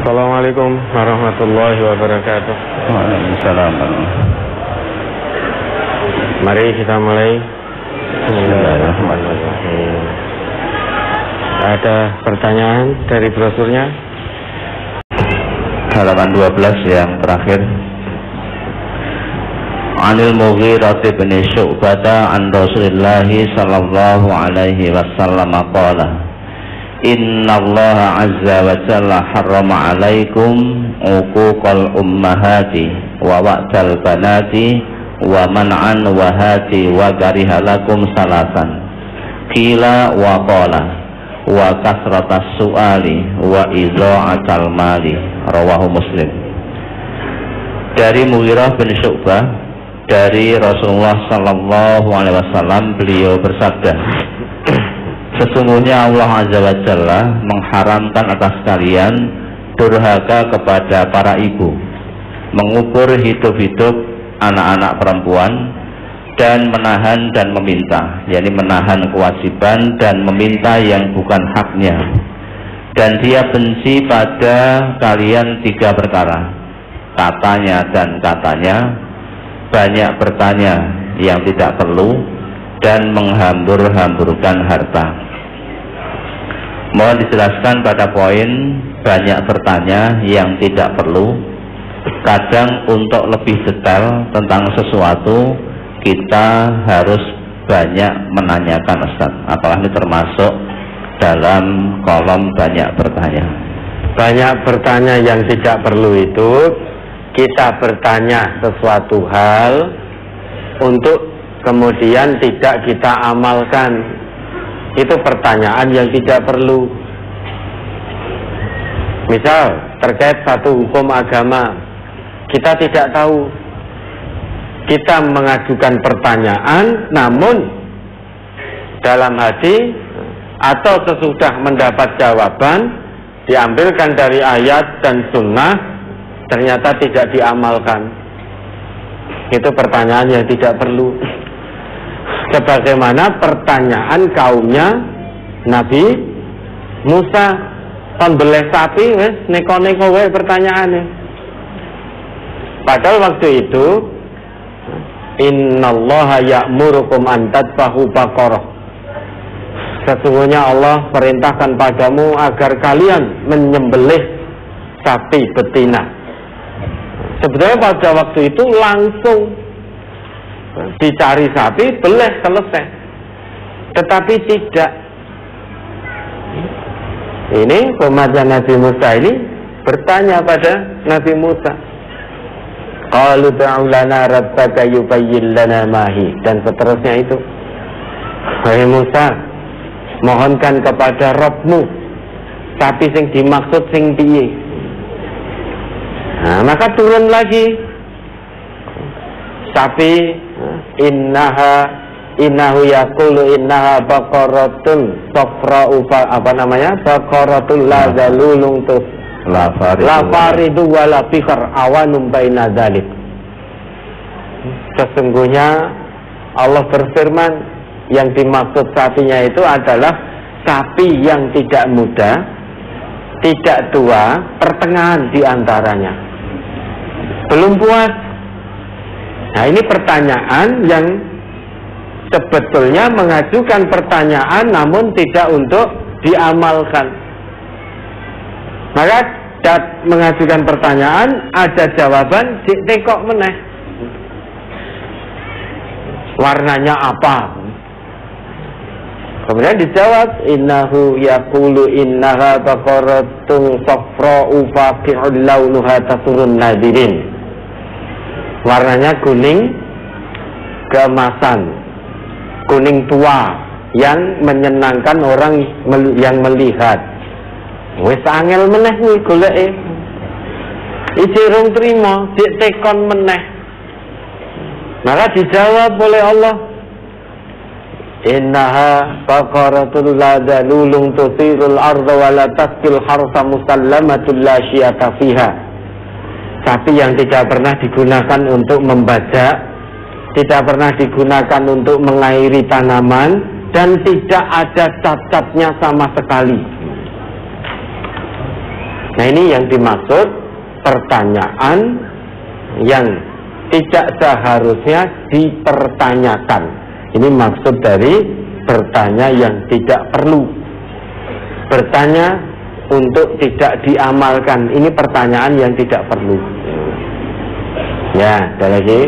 Assalamualaikum warahmatullahi wabarakatuh. Waalaikumsalam. Mari kita mulai. Bismillahirrahmanirrahim. Ada pertanyaan dari brosurnya? Halaman 12 yang terakhir. Anil Mughirah bin Syu'bah an Rasulillah sallallahu alaihi wasallam qala Innallaha azza wa jalla harrama alaikum uquqal ummahati wa wa'dal banati wa man'an wa hati wa kariha lakum salasan qila wa qala wa kasratas su'ali wa idha'atal mali rawahu Muslim. Dari Mughirah bin Syu'bah dari Rasulullah sallallahu alaihi wasallam, beliau bersabda, sesungguhnya Allah azza wa jalla mengharamkan atas kalian durhaka kepada para ibu, mengubur hidup-hidup anak-anak perempuan, dan menahan dan meminta, yakni menahan kewajiban dan meminta yang bukan haknya. Dan dia benci pada kalian 3 perkara, katanya dan katanya, banyak bertanya yang tidak perlu, dan menghambur-hamburkan harta. Mohon dijelaskan pada poin banyak bertanya yang tidak perlu. Kadang untuk lebih detail tentang sesuatu kita harus banyak menanyakan, Ustaz. Apalagi termasuk dalam kolom banyak bertanya. Banyak bertanya yang tidak perlu itu kita bertanya sesuatu hal untuk kemudian tidak kita amalkan. Itu pertanyaan yang tidak perlu. Misal terkait satu hukum agama, kita tidak tahu, kita mengajukan pertanyaan, namun dalam hati atau sesudah mendapat jawaban diambilkan dari ayat dan sunnah, ternyata tidak diamalkan. Itu pertanyaan yang tidak perlu. Sebagaimana pertanyaan kaumnya Nabi Musa, pembelih sapi wes neko-neko wae pertanyaannya. Padahal waktu itu innallaha ya'murukum an tadbahu baqarah, sesungguhnya Allah perintahkan padamu agar kalian menyembelih sapi betina. Sebetulnya pada waktu itu langsung dicari sapi, beleh, selesai. Tetapi tidak. Ini umatnya Nabi Musa ini bertanya pada Nabi Musa, qalu da'u lana rabbaka yubayyin lana mahi, dan seterusnya itu. Hai Musa, mohonkan kepada Rabbmu sapi sing dimaksud sing piye. Nah, maka turun lagi sapi, innahu yaqulu innaha baqaratun safra'u, apa namanya, baqaratul la zalulun tus la faridu wala fikr awanum baina dzalik. Sesungguhnya Allah berfirman, yang dimaksud sapinya itu adalah sapi yang tidak muda, tidak tua, pertengahan di antaranya. Belum puas. Nah, ini pertanyaan yang sebetulnya mengajukan pertanyaan namun tidak untuk diamalkan. Maka mengajukan pertanyaan, ada jawaban, tekok meneh. Warnanya apa? Kemudian dijawab, innahu yaqulu innaha baqaratun safra'u faqi'ul launuha tasurun nadirin. Warnanya kuning keemasan, kuning tua yang menyenangkan orang yang melihat. Wis angel meneh kuwi goleke. Iki rung trima, dik tekon meneh. Maka dijawab oleh Allah, innaha baqaratul la dalulun tusirul arda wa la tasqil harsa musallamatul la syiyata fiha. Sapi yang tidak pernah digunakan untuk membajak, tidak pernah digunakan untuk mengairi tanaman, dan tidak ada cacatnya sama sekali. Nah, ini yang dimaksud pertanyaan yang tidak seharusnya dipertanyakan. Ini maksud dari bertanya yang tidak perlu. Bertanya untuk tidak diamalkan, ini pertanyaan yang tidak perlu. Ya, ada lagi.